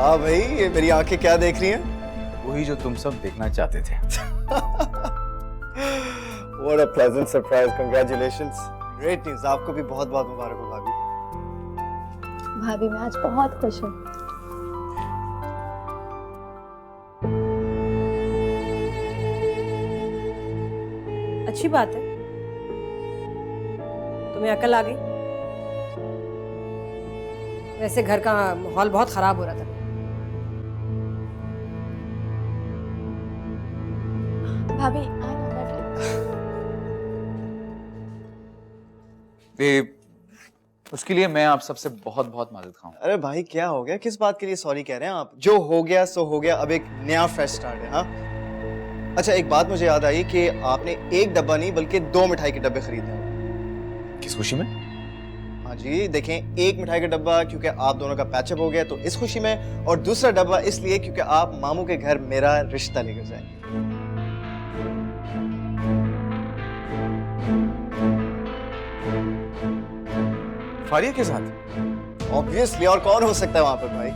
हाँ भाई, ये मेरी आंखें क्या देख रही हैं? वही जो तुम सब देखना चाहते थे। What a pleasant surprise. Congratulations. Great news. आपको भी बहुत बहुत मुबारक हो भाभी। भाभी मैं आज बहुत खुश हूँ। अच्छी बात है, तुम्हें अकल आ गई। वैसे घर का माहौल बहुत खराब हो रहा था। भाभी आना बैठे। उसके लिए मैं आप सबसे बहुत बहुत मदद खाऊंगा। अरे भाई क्या हो गया? किस बात के लिए सॉरी कह रहे हैं आप? जो हो गया सो हो गया, अब एक नया फ्रेश स्टार्ट है। हाँ अच्छा, एक बात मुझे याद आई कि आपने एक डब्बा नहीं बल्कि 2 मिठाई के डब्बे खरीदे हैं। किस खुशी में? हाँ जी, देखें, एक मिठाई का डब्बा क्योंकि आप दोनों का पैचअप हो गया तो इस खुशी में, और दूसरा डब्बा इसलिए क्योंकि आप मामू के घर मेरा रिश्ता लेकर जाएंगे। फारिया के साथ? ऑब्वियसली, और कौन हो सकता है वहां पर भाई?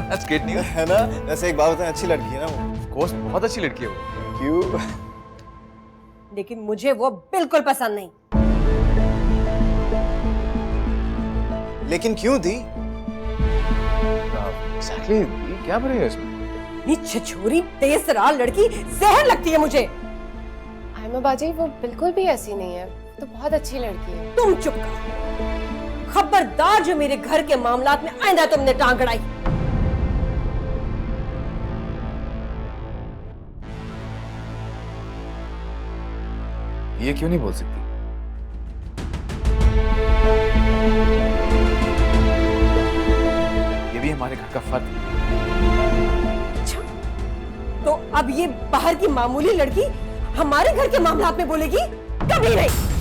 That's great news. है ना? वैसे एक बात बताएं, अच्छी लड़की है ना वो? Of course, बहुत अच्छी लड़की है वो। क्यों? लेकिन मुझे वो बिल्कुल पसंद नहीं। लेकिन क्यों दी? Exactly, ये क्या बुराई इसमें? ये छिछोरी तेज तरार लड़की जहर लगती है मुझे। आयमा बाजी वो बिल्कुल भी ऐसी नहीं है, तो बहुत अच्छी लड़की है। तुम चुप करो। खबरदार जो मेरे घर के मामलात में आइंदा तुमने टांग अड़ाई। ये क्यों नहीं बोल सकती? ये भी हमारे घर का फर्ज है। अच्छा, तो अब ये बाहर की मामूली लड़की हमारे घर के मामलात में बोलेगी? कभी नहीं।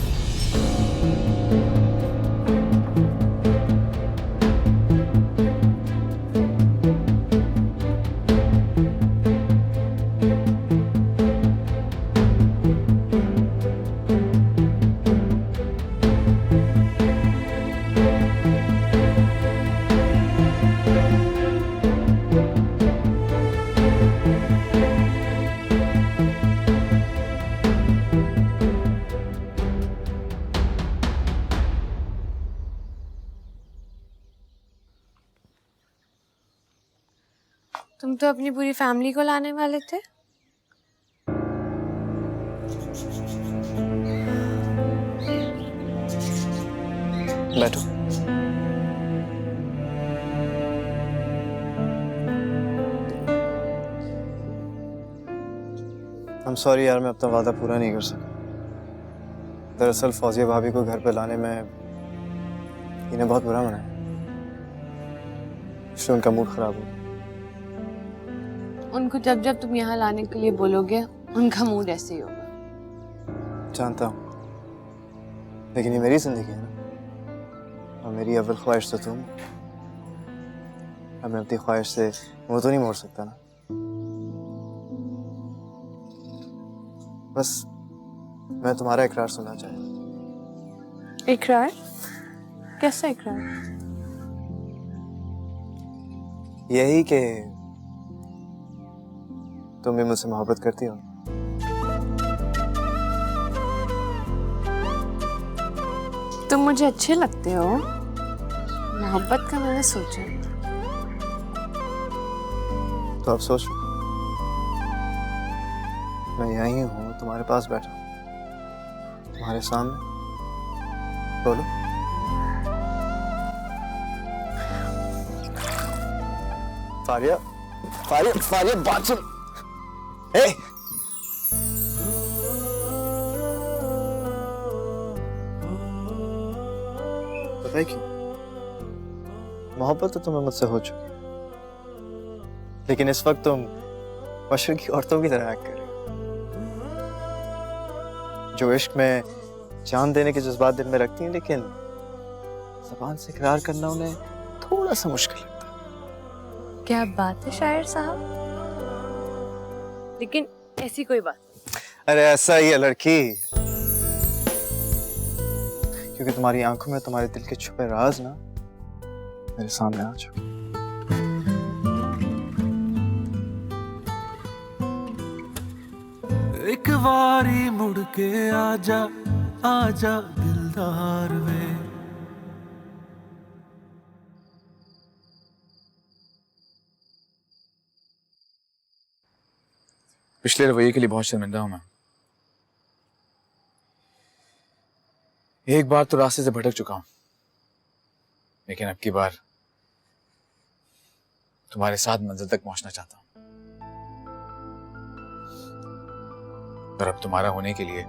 तुम तो अपनी पूरी फैमिली को लाने वाले थे। बैठो। I'm sorry यार, मैं अपना वादा पूरा नहीं कर सका। दरअसल फौजिया भाभी को घर पे लाने में इन्हें बहुत बुरा मनाया, इसलिए उनका मूड खराब हो। उनको जब जब तुम यहाँ लाने के लिए बोलोगे उनका मूड ऐसे ही होगा। जानता हूँ, लेकिन ये मेरी जिंदगी है ना, और मेरी अव्वल ख्वाहिश तो तुम। अब मैं अपनी ख्वाहिश से मुंह तो नहीं मोड़ सकता ना। बस मैं तुम्हारा इकरार सुनना चाहता। इकरार? कैसा इकरार? यही कि तुम भी मुझसे मोहब्बत करती हो। तुम मुझे अच्छे लगते हो। मोहब्बत का मैंने सोचा। तो अब सोच लो। मैं यहीं हूँ, तुम्हारे पास बैठा हूँ, तुम्हारे सामने। बोलो। फारिया, फारिया, फारिया, बात सुन। ए! पता है क्यों? मोहब्बत तो तुम्हें मुझसे हो चुकी है, लेकिन इस वक्त तुम मशरक की औरतों की तरह एक्ट कर रही हो, जो इश्क में जान देने के जज्बात दिल में रखती हैं, लेकिन ज़बान से इकरार करना उन्हें थोड़ा सा मुश्किल लगता है। क्या बात है शायर साहब, लेकिन ऐसी कोई बात। अरे ऐसा ही है लड़की, क्योंकि तुम्हारी आंखों में तुम्हारे दिल के छुपे राज ना मेरे सामने आ चुके। एक बारी मुड़ के आजा आजा दिलदार वे। पिछले रवैये के लिए बहुत शर्मिंदा हूं मैं। एक बार तो रास्ते से भटक चुका हूं, लेकिन अब की बार तुम्हारे साथ मंजिल तक पहुंचना चाहता हूं। और अब तुम्हारा होने के लिए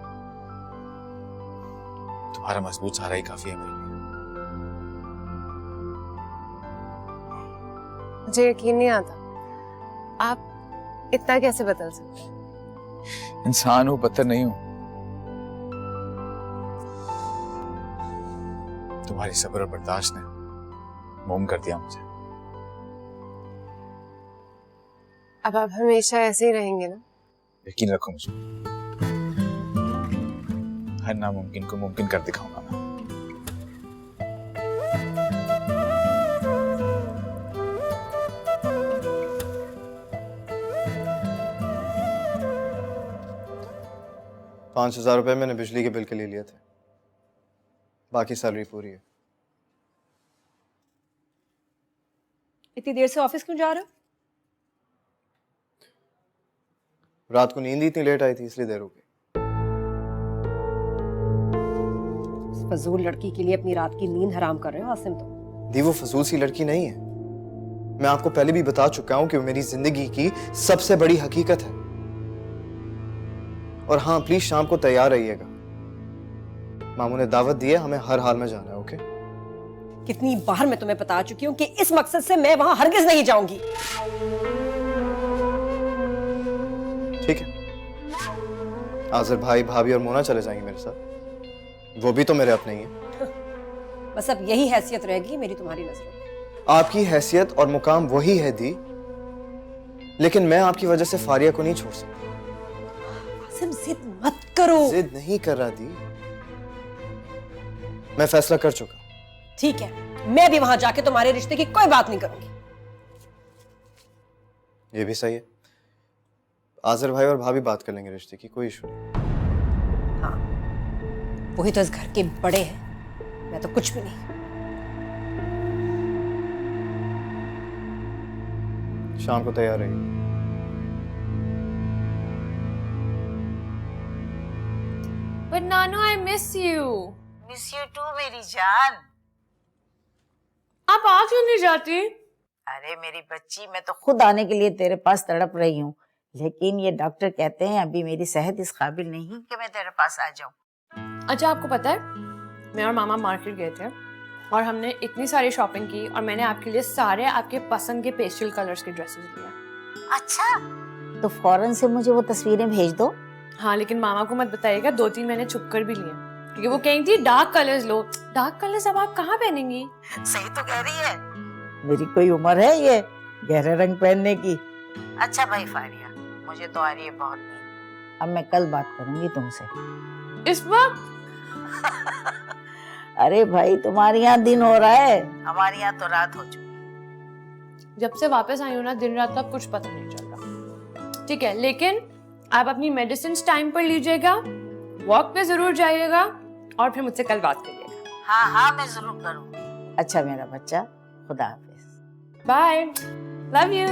तुम्हारा मजबूत सहारा ही काफी है मेरे लिए। मुझे यकीन नहीं आता आप इतना कैसे बदल सकते हैं। इंसान हूं, पत्थर नहीं हूं। तुम्हारी सब्र और बर्दाश्त ने मोम कर दिया मुझे। अब आप हमेशा ऐसे ही रहेंगे ना? यकीन रखो मुझे, हर नामुमकिन को मुमकिन कर दिखाऊंगा मैं। ₹5,000 मैंने बिजली के बिल के लिए लिए थे, बाकी सैलरी पूरी है। इतनी देर से ऑफिस क्यों जा रहे हो? रात को नींद इतनी लेट आई थी इसलिए देर हो गई। इस फजूल लड़की के लिए अपनी रात की नींद हराम कर रहे हो आसिम तुम। दी वो फजूल सी लड़की नहीं है। मैं आपको पहले भी बता चुका हूं कि वो मेरी जिंदगी की सबसे बड़ी हकीकत है। और हाँ, प्लीज शाम को तैयार रहिएगा। मामू ने दावत दी है, हमें हर हाल में जाना है। ओके? कितनी बार मैं तुम्हें बता चुकी हूँ कि इस मकसद से मैं वहां हरगिज नहीं जाऊंगी। ठीक है, आज़र भाई, भाभी और मोना चले जाएंगे मेरे साथ। वो भी तो मेरे अपने ही हैं। बस अब यही हैसियत रहेगी मेरी तुम्हारी नजरों में। आपकी हैसियत और मुकाम वही है दी, लेकिन मैं आपकी वजह से फारिया को नहीं छोड़ सकता। आसिम जिद मत करो। जिद नहीं कर रहा दी, मैं फैसला कर चुका। ठीक है, मैं भी वहां जाके तुम्हारे रिश्ते की कोई बात नहीं करूंगी। ये भी सही है, आज़र भाई और भाभी बात कर लेंगे रिश्ते की, कोई इशू नहीं। हाँ, वही तो इस घर के बड़े हैं, मैं तो कुछ भी नहीं। शाम को तैयार रहिए। But Nano, I miss you. Miss you too मेरी जान। आप आ क्यों नहीं जाती? अरे मेरी बच्ची, मैं तो खुद आने के लिए तेरे पास तड़प रही हूँ, लेकिन ये डॉक्टर कहते हैं अभी मेरी सेहत इस काबिल नहीं कि मैं तेरे पास आ जाऊँ। अच्छा, आपको पता है मैं और मामा मार्केट गए थे और हमने इतनी सारी शॉपिंग की और मैंने आपके लिए सारे आपके पसंद के पेस्टल कलर्स के ड्रेसेस लिए। अच्छा, तो फौरन से मुझे वो तस्वीरें भेज दो। हाँ, लेकिन मामा को मत बताइएगा, 2-3 मैंने छुप कर भी लिए, क्योंकि वो कही थी डार्क कलर्स लो। डार्क कलर्स अब आप कहाँ पहनेंगी? सही तो कह रही है, मेरी कोई उम्र है ये गहरे रंग पहनने की। अच्छा भाई फारिया, मुझे तो आ रही है बहुत नींद, अब मैं कल बात करूंगी तुमसे। इस वक्त? अरे भाई, तुम्हारे यहाँ दिन हो रहा है, हमारे यहाँ तो रात हो चुकी। जब से वापस आई हूँ ना, दिन रात का कुछ पता नहीं चल रहा। ठीक है, लेकिन आप अपनी मेडिसिन टाइम पर लीजिएगा, वॉक पे जरूर जाइएगा और फिर मुझसे कल बात करिएगा। हाँ हाँ, मैं जरूर करूँगी। अच्छा मेरा बच्चा, खुदा हाफिज। Bye, love you.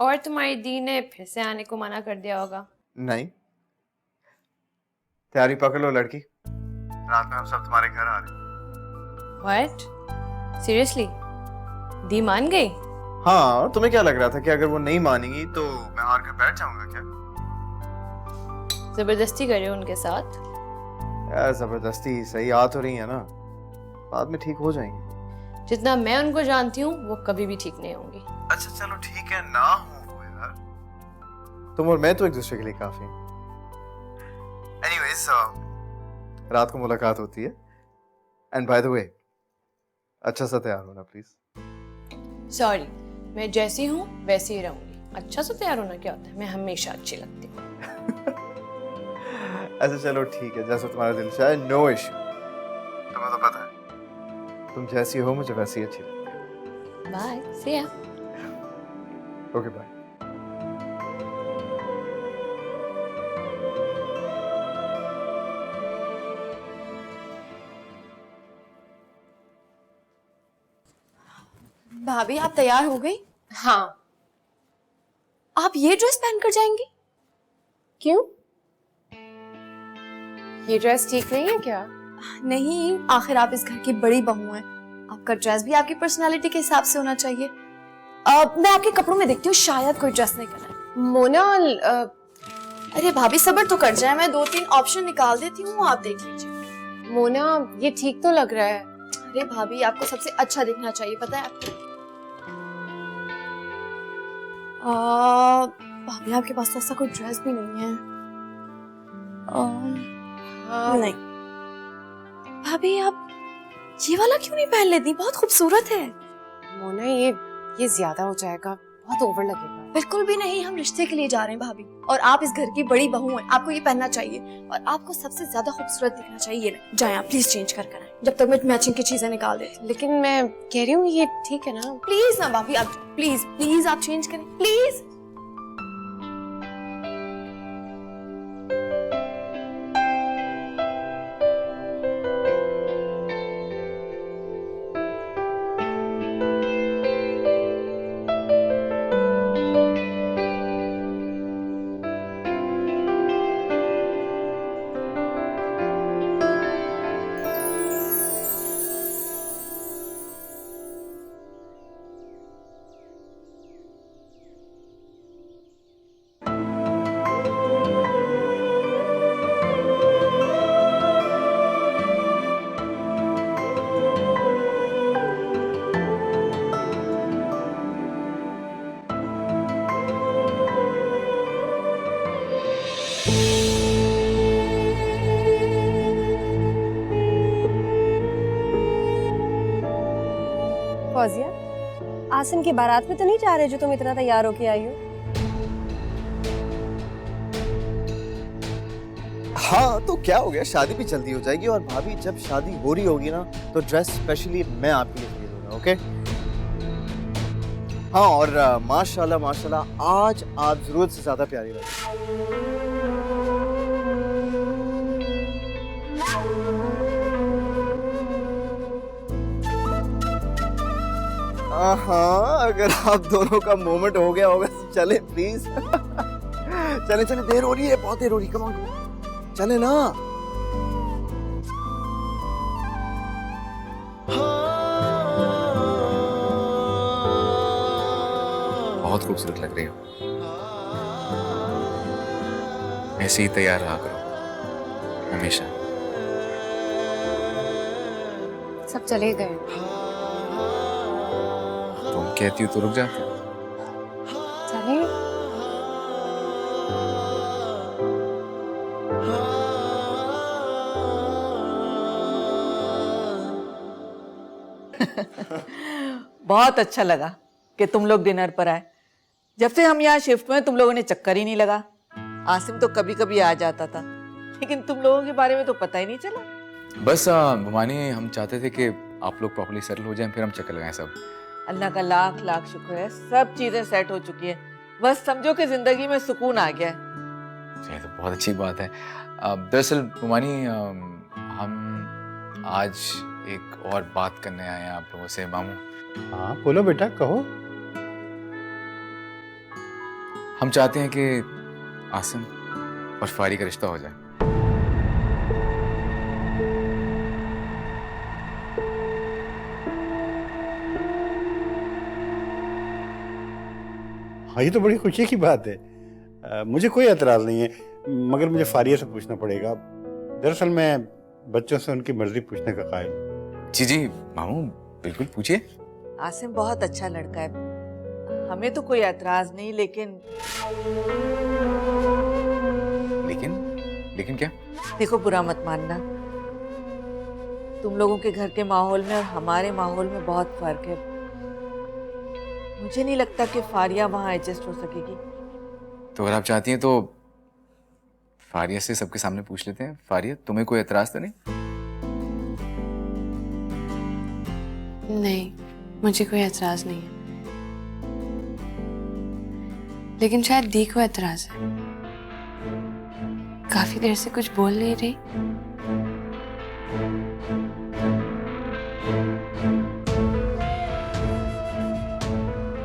और तुम्हारी दी ने फिर से आने को मना कर दिया होगा। नहीं, तैयारी पकड़ लो लड़की, रात में हम सब तुम्हारे घर आ रहे हैं। What? Seriously? दी मान गई? हाँ, और तुम्हें क्या लग रहा था कि अगर वो नहीं मानेंगी तो मैं हार कर बैठ जाऊंगा क्या? जबरदस्ती कर रहे हो उनके साथ? यार जबरदस्ती सही आ तो रही है ना, बाद में ठीक हो जाएंगे। जितना मैं उनको जानती हूँ वो कभी भी ठीक नहीं होंगी। अच्छा चलो ठीक है, ना हो यार, तुम और मैं तो एक दूसरे के लिए काफी हैं। एनीवेज, रात को मुलाकात होती है। एंड बाय द वे, अच्छा सा तैयार होना प्लीज। सॉरी, मैं जैसी हूँ वैसी ही रहूंगी। अच्छा से तैयार होना क्या होता है, मैं हमेशा अच्छी लगती हूँ। अच्छा चलो ठीक है, जैसा तुम्हारा दिल चाहे, नो इशू। तुम्हें तो पता है तुम जैसी हो मुझे वैसी अच्छी लगती है। Bye, see ya. Okay bye. भाभी आप तैयार हो गई? हाँ। आप ये ड्रेस पहन कर जाएंगी? क्यों? ये ड्रेस ठीक नहीं है क्या? नहीं, आखिर आप इस घर की बड़ी बहू हैं। आपका ड्रेस भी आपकी पर्सनालिटी के हिसाब से होना चाहिए। मैं आपके कपड़ों में देखती हूँ, शायद कोई ड्रेस नहीं करना। मोनाल, अरे भाभी सब्र तो कर जाए, मैं 2-3 ऑप्शन निकाल देती हूँ, आप देख लीजिए। मोना ये ठीक तो लग रहा है। अरे भाभी आपको सबसे अच्छा दिखना चाहिए, पता है आपको? भाभी आपके पास तो ऐसा कोई ड्रेस भी नहीं है। नहीं भाभी, आप ये वाला क्यों नहीं पहन लेती? बहुत खूबसूरत है। मोना ये ज्यादा हो जाएगा, बहुत ओवर लगेगा। बिल्कुल भी नहीं, हम रिश्ते के लिए जा रहे हैं भाभी, और आप इस घर की बड़ी बहू हैं, आपको ये पहनना चाहिए और आपको सबसे ज्यादा खूबसूरत दिखना चाहिए। ये जाए आप प्लीज चेंज कर आए, जब तक मैं मैचिंग की चीजें निकाल देती। लेकिन मैं कह रही हूँ ये ठीक है ना? प्लीज ना भाभी, आप प्लीज प्लीज आप चेंज करें प्लीज। फौजिया, आसिम की बारात में तो नहीं जा रहे जो तुम इतना तैयार होके आई हो? हाँ तो क्या हो गया, शादी भी जल्दी हो जाएगी। और भाभी जब शादी हो रही होगी ना तो ड्रेस स्पेशली मैं आपके लिए खरीद दूंगा, ओके? हाँ और माशाल्लाह माशाल्लाह आज आप जरूरत से ज्यादा प्यारी लग रही हैं। हाँ अगर आप दोनों का मोमेंट हो गया होगा तो चले प्लीज। चले चले, देर हो रही है, बहुत देर हो रही है, कम ऑन चले ना। बहुत खूबसूरत लग रही हो, ऐसे ही तैयार रहा करो हमेशा। सब चले गए। तुम कहती हो तो रुक जाते। चले। बहुत अच्छा लगा कि तुम लोग डिनर पर आए। जब से हम यहाँ शिफ्ट में तुम लोगों ने चक्कर ही नहीं लगा। आसिम तो कभी कभी आ जाता था, लेकिन तुम लोगों के बारे में तो पता ही नहीं चला। बस बुमानी, हम चाहते थे कि आप लोग प्रॉपर्ली सेटल हो जाएं, फिर हम चक्कर लगाएं सब। अल्लाह का लाख लाख शुक्र है, सब चीजें सेट हो चुकी हैं। बस समझो कि जिंदगी में सुकून आ गया है। ये तो बहुत अच्छी बात है। दरअसल बुमानी, हम आज एक और बात करने आए हैं आप लोगों से। मामू, हाँ बोलो बेटा, कहो। हम चाहते हैं कि आसिम और फारी का रिश्ता हो जाए। हाँ ये तो बड़ी खुशी की बात है। मुझे कोई एतराज नहीं है, मगर मुझे फारिया से पूछना पड़ेगा। दरअसल मैं बच्चों से उनकी मर्जी पूछने का कायल। जी जी मामू, बिल्कुल पूछिए। आसिम बहुत अच्छा लड़का है, हमें तो कोई एतराज नहीं, लेकिन लेकिन क्या? देखो बुरा मत मानना, तुम लोगों के घर के माहौल में और हमारे माहौल में बहुत फर्क है। मुझे नहीं लगता कि फारिया वहां एडजस्ट हो सकेगी। तो अगर आप चाहती हैं तो फारिया से सबके सामने पूछ लेते हैं। फारिया, तुम्हें कोई एतराज तो नहीं? नहीं, मुझे कोई एतराज नहीं है, लेकिन शायद दी को एतराज है। काफी देर से कुछ बोल नहीं रही।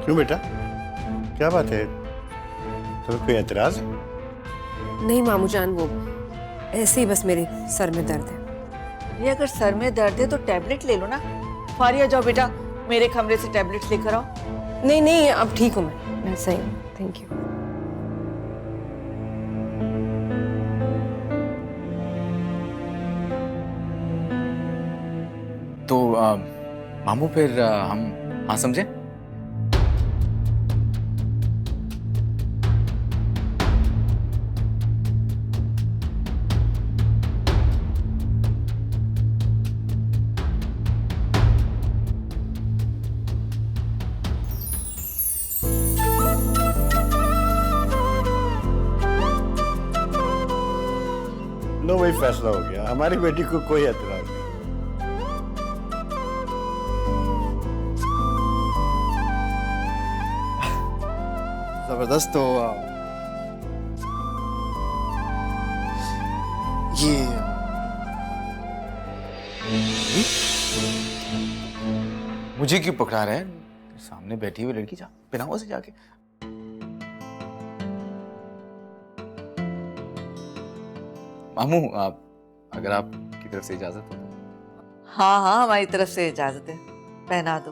क्यों बेटा, क्या बात है? तुम्हें कोई एतराज है? नहीं मामू जान, वो ऐसे ही बस मेरे सर में दर्द है। ये अगर सर में दर्द है तो टैबलेट ले लो ना। फारिया जाओ बेटा, मेरे कमरे से टैबलेट लेकर आओ। नहीं नहीं, अब ठीक हूँ मैं सही हूँ, थैंक यू। तो मामू फिर हम हाँ समझे? लो, वही फैसला हो गया। हमारी बेटी को कोई एतराज नहीं। जबरदस्त। तो ये मुझे क्यों पकड़ा रहे हैं? सामने बैठी हुई लड़की, जा पिलाओ से जाके। मामू, आप अगर आपकी तरफ से इजाजत हो तो। हाँ हाँ, हमारी तरफ से इजाजत है, पहना दो।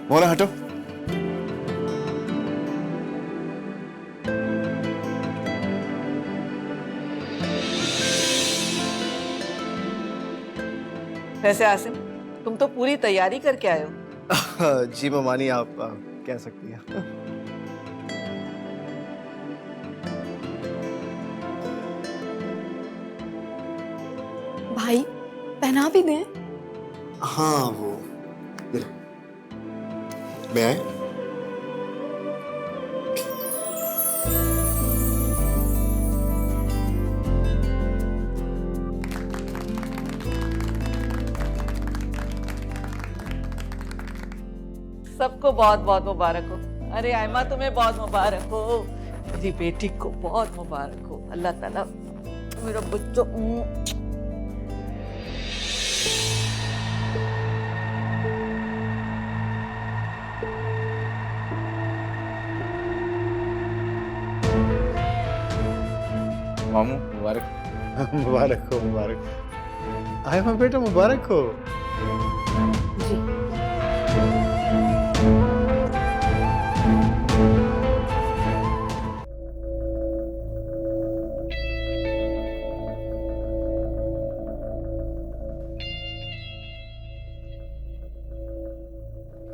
मोना हटो। वैसे आसिम, तुम तो पूरी तैयारी करके आए हो। जी ममानी, आप कह सकती हैं। भाई पहना भी दें। हाँ, वो मैं आए। सबको बहुत बहुत मुबारक हो। अरे आयमा, तुम्हें बहुत मुबारक हो। मेरी बेटी को बहुत मुबारक हो। अल्लाह ताला मेरा बच्चों। मामू मुबारक। मुबारक हो, मुबारक। आए माँ बेटा, मुबारक हो। जी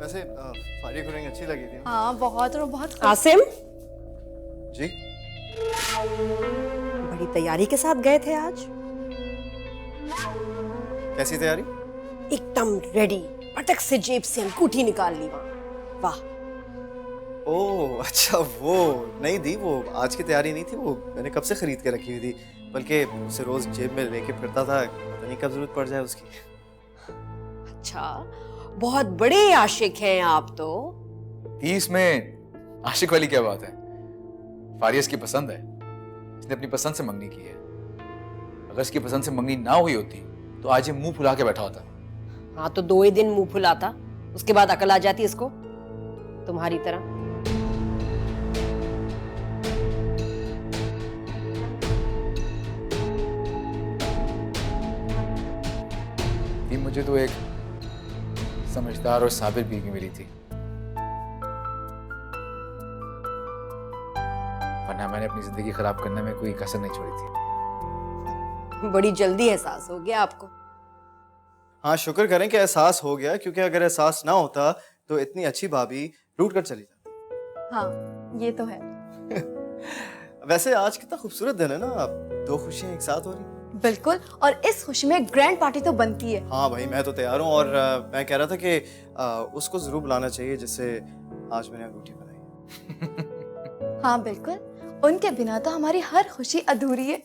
वैसे फारिया को रिंग अच्छी लगी थी। हाँ बहुत, और बहुत आसिम, जी, बड़ी तैयारी के साथ गए थे आज। कैसी तैयारी? एकदम रेडी, पटक से जेब से अंगूठी निकाल ली वहां। वाह। ओह अच्छा, वो नहीं दी, वो आज की तैयारी नहीं थी, वो मैंने कब से खरीद के रखी हुई थी, बल्कि उसे रोज जेब में लेके फिरता था, पता नहीं कब जरूरत पड़ जाए उसकी। अच्छा, बहुत बड़े आशिक हैं आप तो। इसमें आशिक वाली क्या बात है? फारिया इसकी पसंद है, इसने अपनी पसंद से मंगनी की है। अगर इसकी पसंद से मंगनी ना हुई होती तो आज ये मुंह फुला के बैठा होता। हाँ तो 2 ही दिन मुंह फुलाता, उसके बाद अकल आ जाती इसको, तुम्हारी तरह। ये मुझे तो एक समझदार और साबिर बीवी मिली थी, वरना मैंने अपनी जिंदगी खराब करने में कोई कसर नहीं छोड़ी थी। बड़ी जल्दी एहसास हो गया आपको। हाँ, शुक्र करें कि एहसास हो गया, क्योंकि अगर एहसास ना होता तो इतनी अच्छी भाभी रूठ कर चली जाती। हाँ ये तो है। वैसे आज कितना खूबसूरत दिन है ना, आप 2 खुशियां एक साथ हो रही। बिल्कुल, और इस खुशी में ग्रैंड पार्टी तो बनती है। हाँ भाई, मैं तो तैयार हूँ। और मैं कह रहा था कि उसको जरूर बुलाना चाहिए जिससे आज मैंने अंगूठी बनाई। हाँ बिल्कुल, उनके बिना तो हमारी हर खुशी अधूरी है।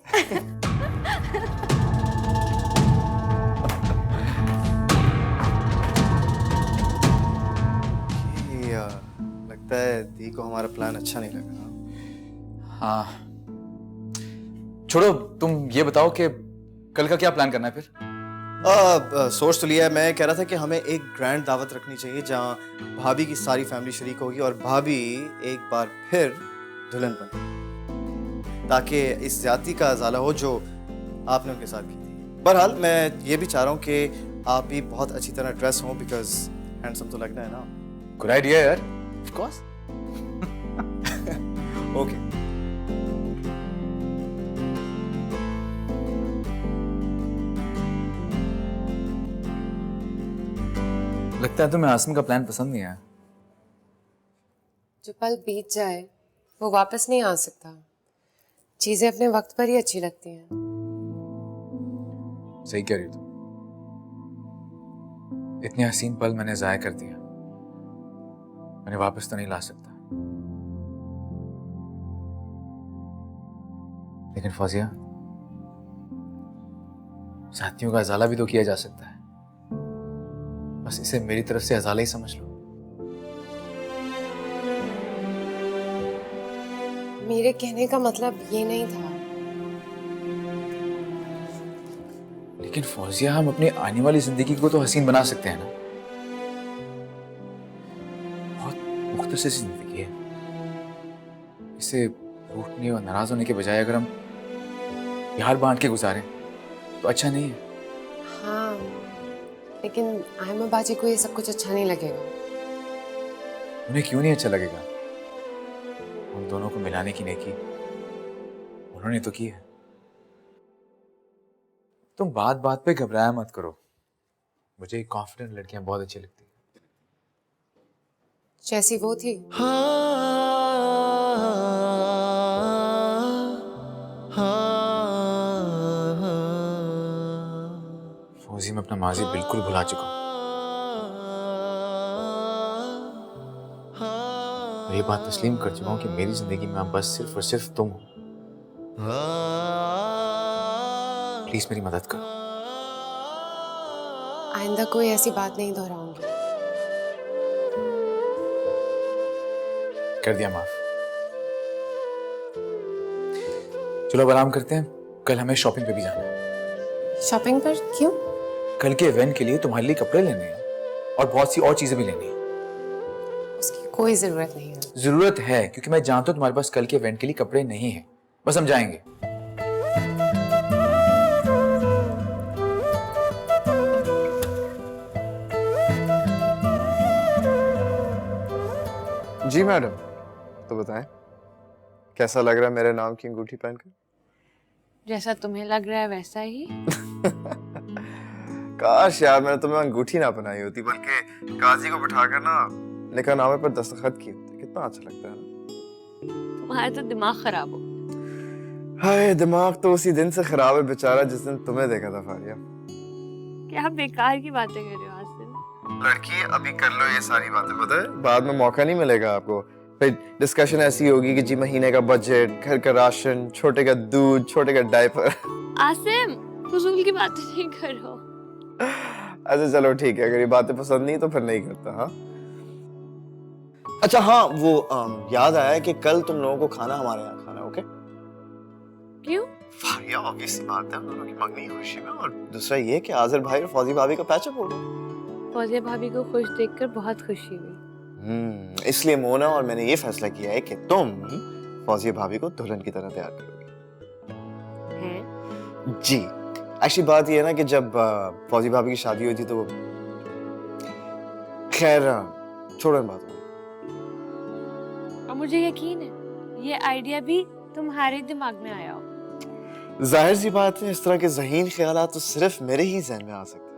लगता है दी को हमारा प्लान अच्छा नहीं लगा। हाँ, छोड़ो, तुम ये बताओ कि कल का क्या प्लान करना है फिर? सोच तो लिया है। मैं कह रहा था कि हमें एक ग्रैंड दावत रखनी चाहिए जहाँ भाभी की सारी फैमिली शरीक होगी और भाभी एक बार फिर दुल्हन बने, ताकि इस ज्यादती का अजाला हो जो आपने उनके साथ की थी। बहरहाल मैं ये भी चाह रहा हूँ कि आप भी बहुत अच्छी तरह ड्रेस हो, बिकॉज हैंडसम तो लगना है ना। गुड आइडिया यार, ऑफ कोर्स। ओके। लगता है तुम्हें आसिम का प्लान पसंद नहीं आया। जो पल बीत जाए वो वापस नहीं आ सकता। चीजें अपने वक्त पर ही अच्छी लगती हैं। सही कह रही हो तुम। इतने हसीन पल मैंने जाया कर दिया, मैंने वापस तो नहीं ला सकता। लेकिन फौजिया, साथियों का अजाला भी तो किया जा सकता है। बस इसे मेरी तरफ से अजाला ही समझ लो। मेरे कहने का मतलब ये नहीं था। लेकिन फौजिया, हम अपनी आने वाली जिंदगी को तो हसीन बना सकते हैं ना। बहुत मुख्तसर सी जिंदगी है। इसे रूठने और नाराज होने के बजाय अगर हम प्यार बांट के गुजारें तो अच्छा नहीं है? हाँ, लेकिन आयमा बाजी को ये सब कुछ अच्छा नहीं लगेगा। उन्हें क्यों नहीं अच्छा लगेगा? उन दोनों को मिलाने की नेकी उन्होंने तो की है। तुम बात बात पे घबराया मत करो। मुझे कॉन्फिडेंट लड़कियां बहुत अच्छी लगती हैं। जैसी वो थी। फौजी, मैं अपना माजी बिल्कुल भुला चुका हूं। और ये बात तस्लीम कर चुका हूं कि मेरी जिंदगी में अब बस सिर्फ और सिर्फ तुम हो। प्लीज मेरी मदद करो। आइंदा कोई ऐसी बात नहीं दोहराऊंगी। कर दिया माफ। चलो अब आराम करते हैं, कल हमें शॉपिंग पे भी जाना है। शॉपिंग पर क्यों? कल के इवेंट के लिए तुम्हारे लिए कपड़े लेने हैं और बहुत सी और चीजें भी लेनी है। उसकी कोई जरूरत नहीं है। जरूरत है, क्योंकि मैं जानता हूं तुम्हारे पास कल के इवेंट के लिए कपड़े नहीं है। बस हम जाएंगे। जी मैडम, तो बताएं कैसा लग रहा है मेरे नाम की अंगूठी पहनकर? जैसा तुम्हें लग रहा है वैसा ही। काश यार मैंने तुम्हें अंगूठी ना पहनाई होती, बल्कि काजी को बिठाकर ना निकाहनामे पर दस्तखत किए होते। कितना अच्छा लगता है ना। तुम्हारा तो दिमाग खराब हो। हाय, दिमाग तो उसी दिन से खराब है बेचारा जिस दिन तुम्हें देखा था फारिया। क्या बेकार की बातें कर रहे हो आसिम? लड़की, अभी कर लो ये सारी बातें, पता है बाद में मौका नहीं मिलेगा आपको। फिर डिस्कशन ऐसी होगी कि जी महीने का बजट, घर का राशन, छोटे का दूध, छोटे का डायपर। आसिम, फजूल की बातें नहीं करो। अच्छा चलो ठीक है, अगर ये बातें पसंद नहीं तो फिर नहीं करता। हाँ अच्छा, हाँ वो याद आया कि कल तुम लोगों को खाना हमारे यहाँ खाना, ओके? क्यों? फारिया, ऑब्वियस सी बात है, हम दोनों की मंगनी खुशी में, और दूसरा ये कि आज़र भाई और फौजी भाभी का पैचअप हो गया। फौजिया भाभी को खुश देखकर बहुत खुशी हुई। इसलिए मोना और मैंने ये फैसला किया है कि तुम फौजिया भाभी को दुल्हन की तरह तैयार करोगे। हैं? जी, एक्चुअली बात ये है ना कि जब फौजी भाभी की शादी हुई थी तो खैर छोड़ो इन बातों। और मुझे यकीन है ये आइडिया भी तुम्हारे दिमाग में आया हो। जाहिर सी बात है, इस तरह के ज़हीन ख्यालात तो सिर्फ मेरे ही ज़हन में आ सकते हैं।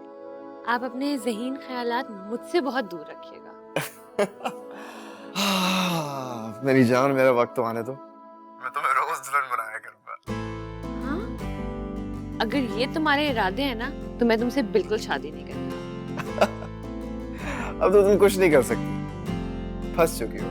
आप अपने ज़हीन ख्यालात मुझसे बहुत दूर रखिएगा। मेरी जान, मेरा वक्त तो आने दो, मैं तुम्हें रोज दुल्हन बनाया करूंगा। हाँ? अगर ये तुम्हारे इरादे हैं ना तो मैं तुमसे बिल्कुल शादी नहीं करती। अब तो तुम कुछ नहीं कर सकती, फंस चुकी हो।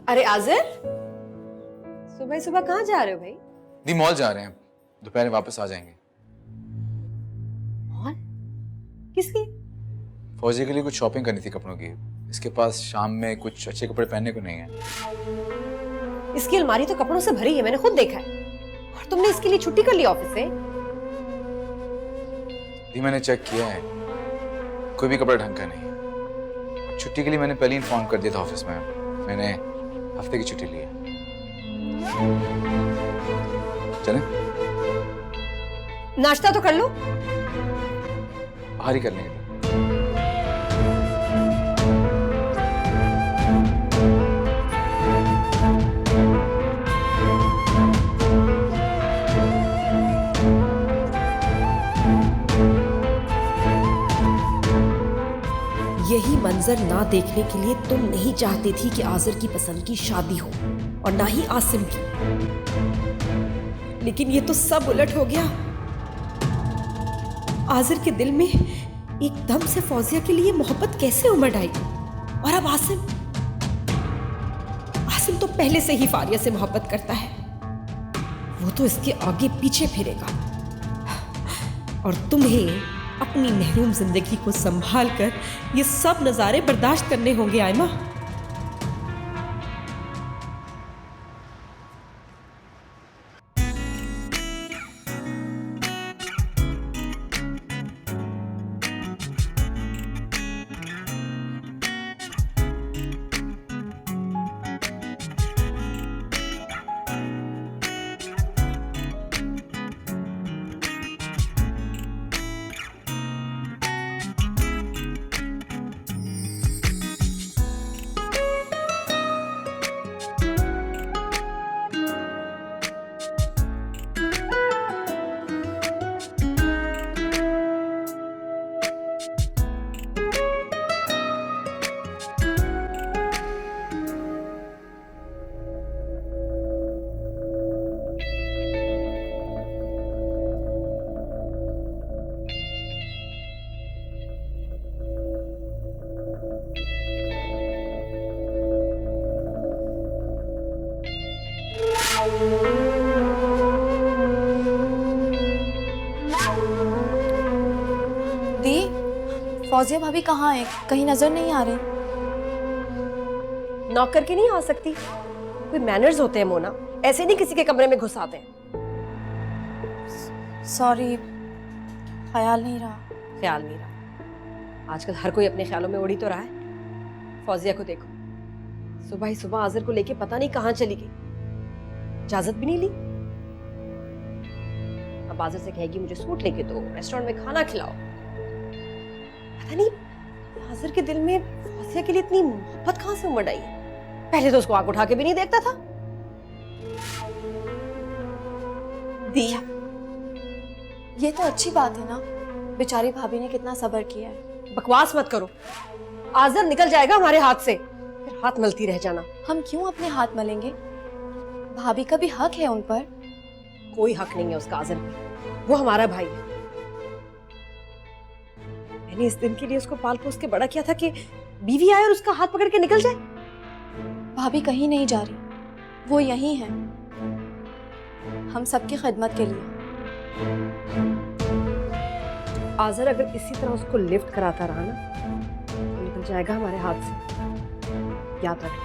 अरे आजिर, सुबह सुबह कहाँ जा रहे हो भाई? दी मॉल जा रहे हैं, दोपहर वापस आ जाएंगे। मॉल? किसकी? फौजी के लिए कुछ शॉपिंग करनी थी कपड़ों की। इसके पास शाम में कुछ अच्छे कपड़े पहनने को नहीं है। इसकी अलमारी तो कपड़ों से भरी है, मैंने खुद देखा है। और तुमने इसके लिए छुट्टी कर ली ऑफिस से? दी मैंने चेक किया है, कोई भी कपड़ा ढंग का नहीं है। छुट्टी के लिए मैंने पहले इन्फॉर्म कर दिया था ऑफिस में। मैंने हफ्ते की छुट्टी ली है। चलें? नाश्ता तो कर लो। बाहर ही कर लेंगे। यही मंजर ना देखने के लिए तुम नहीं चाहती थी कि आजिर की पसंद की शादी हो और ना ही आसिम की, लेकिन ये तो सब उलट हो गया। आजिर के दिल में एकदम से फौजिया के लिए मोहब्बत कैसे उमड़ आई? और अब आसिम तो पहले से ही फारिया से मोहब्बत करता है। वो तो इसके आगे पीछे फिरेगा और तुम्हें अपनी महरूम जिंदगी को संभाल कर ये सब नजारे बर्दाश्त करने होंगे आयमा। दी, फौजिया भाभी कहाँ है? कहीं नजर नहीं आ रही। नॉक करके नहीं आ सकती? कोई मैनर्स होते हैं मोना, ऐसे नहीं किसी के कमरे में घुस आते हैं। सॉरी, ख्याल नहीं रहा। ख्याल नहीं रहा? आजकल हर कोई अपने ख्यालों में उड़ी तो रहा है। फौजिया को देखो, सुबह ही सुबह आजिर को लेके पता नहीं कहाँ चली गई, इजाजत भी नहीं ली। अब आजिर से कहेगी मुझे सूट लेके दो, रेस्टोरेंट में खाना खिलाओ। पता नहीं आजिर के दिल में फौजिया के लिए इतनी मोहब्बत कहाँ से उमड़ आई है। पहले तो उसको आंख उठा के भी नहीं देखता था। दिया, ये तो अच्छी बात है ना, बेचारी भाभी ने कितना सब्र किया है। बकवास मत करो, आजिर निकल जाएगा हमारे हाथ से, फिर हाथ मलती रह जाना। हम क्यों अपने हाथ मलेंगे? भाभी का भी हक है उन पर। कोई हक नहीं है उसका आजिर पे, वो हमारा भाई है। मैंने इस दिन के लिए उसको पाल पोस के बड़ा किया था कि बीवी आए और उसका हाथ पकड़ के निकल जाए। भाभी कहीं नहीं जा रही, वो यहीं है, हम सबकी खिदमत के लिए। आजिर अगर इसी तरह उसको लिफ्ट कराता रहा ना तो निकल जाएगा हमारे हाथ से, याद रखें।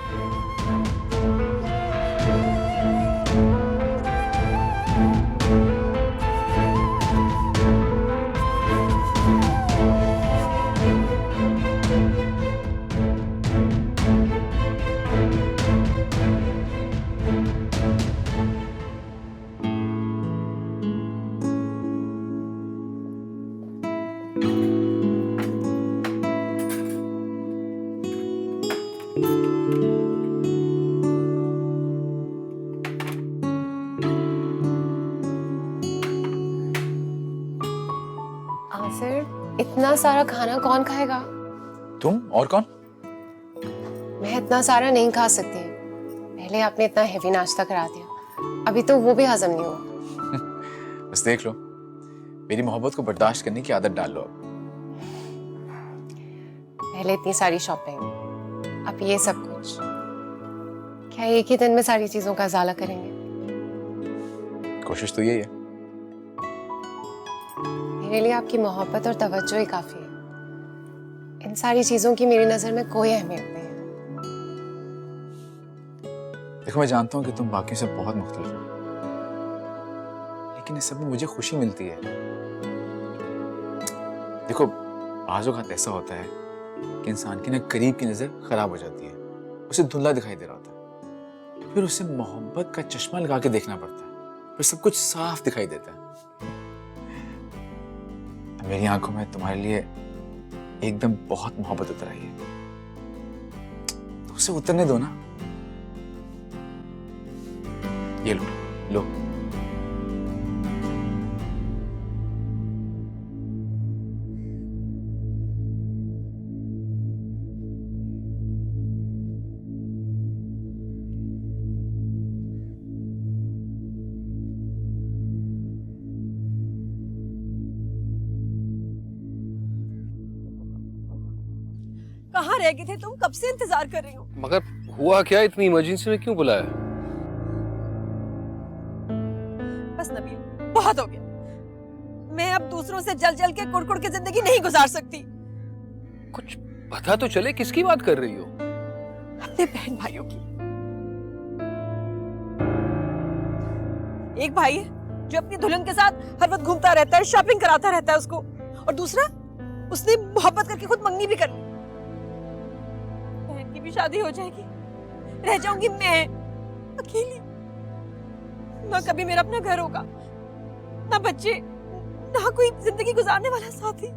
इतना सारा खाना कौन खाएगा? तुम और कौन? मैं इतना सारा नहीं खा सकती। पहले आपने इतना हेवी नाश्ता करा दिया, अभी तो वो भी हजम नहीं हुआ। बस देख लो, मेरी मोहब्बत को बर्दाश्त करने की आदत डाल लो अब। पहले इतनी सारी शॉपिंग, अब ये सब कुछ। क्या एक ही दिन में सारी चीजों का उजाला करेंगे? कोशिश तो यही है। मेरे लिए आपकी मोहब्बत और तवज्जो ही काफी है। इन सारी चीजों की मेरी नजर में कोई अहमियत नहीं है। देखो, मैं जानता हूँ कि तुम बाकी से बहुत मुख्तलिफ हो, लेकिन इस सब में मुझे खुशी मिलती है। देखो, बाज़ औक़ात ऐसा होता है कि इंसान की ना करीब की नज़र खराब हो जाती है, उसे धुंधला दिखाई दे रहा होता है, फिर उसे मोहब्बत का चश्मा लगा के देखना पड़ता है, फिर सब कुछ साफ दिखाई देता है। मेरी आंखों में तुम्हारे लिए एकदम बहुत मोहब्बत उतर आई है, तो उसे उतरने दो ना। ये लो लो। कहाँ रह गए थे तुम? कब से इंतजार कर रही हूँ। मगर हुआ क्या? इतनी इमरजेंसी में क्यों बुलाया? बस नबील, बहुत हो गया। मैं अब दूसरों से जल जल के कुड़ कुड़ के जिंदगी नहीं गुजार सकती। कुछ पता तो चले किसकी बात कर रही हो? अपने बहन भाइयों की। एक भाई है जो अपनी दुल्हन के साथ हर वक्त घूमता रहता है, शॉपिंग कराता रहता है उसको, और दूसरा उसने मोहब्बत करके खुद मंगनी भी कर ली। बहन की भी शादी हो जाएगी, रह जाऊंगी मैं अकेली। ना कभी मेरा अपना घर होगा, ना बच्चे, ना कोई जिंदगी गुजारने वाला साथी।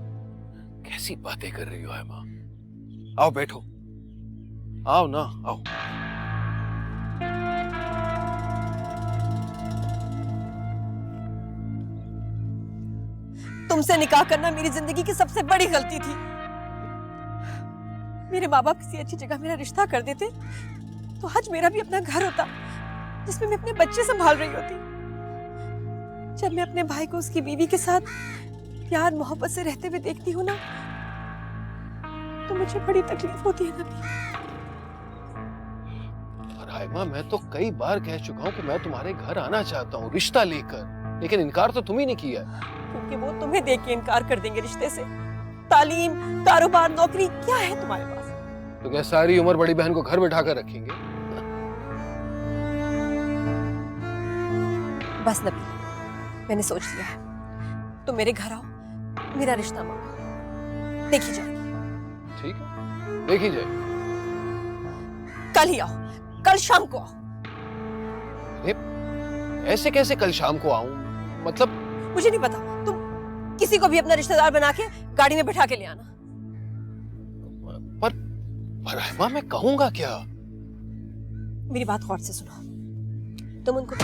कैसी बातें कर रही हो हेमा? आओ बैठो, आओ ना, आओ। तुमसे निकाह करना मेरी जिंदगी की सबसे बड़ी गलती थी। मेरे माँ बाप किसी अच्छी जगह मेरा रिश्ता कर देते तो आज मेरा भी अपना घर होता जिसमें मैं अपने बच्चे संभाल रही होती। जब मैं अपने भाई को उसकी बीवी के साथ प्यार मोहब्बत से रहते हुए देखती हूँ ना, तो मुझे बड़ी तकलीफ होती है नबी। राइमा, मैं तो कई बार कह चुका हूँ कि मैं तुम्हारे घर आना चाहता हूँ रिश्ता लेकर, लेकिन इनकार तो तुम ही नहीं किया। क्योंकि वो तुम्हें देख के इनकार कर देंगे रिश्ते से। तालीम, कारोबार, नौकरी क्या है तुम्हारे पास? तो क्या सारी उम्र बड़ी बहन को घर बैठा कर रखेंगे? बस नबी, मैंने सोच लिया है। तुम मेरे घर आओ, मेरा रिश्ता मांगो, देखी जाएगी। ठीक है, देखी जाएगी। कल ही आओ, कल शाम को आओ। ऐसे कैसे कल शाम को आऊं? मतलब मुझे नहीं पता, तुम किसी को भी अपना रिश्तेदार बना के गाड़ी में बिठा के ले आना। पर राइमा, मैं कहूंगा क्या? मेरी बात गौर से सुनो। तुम उनको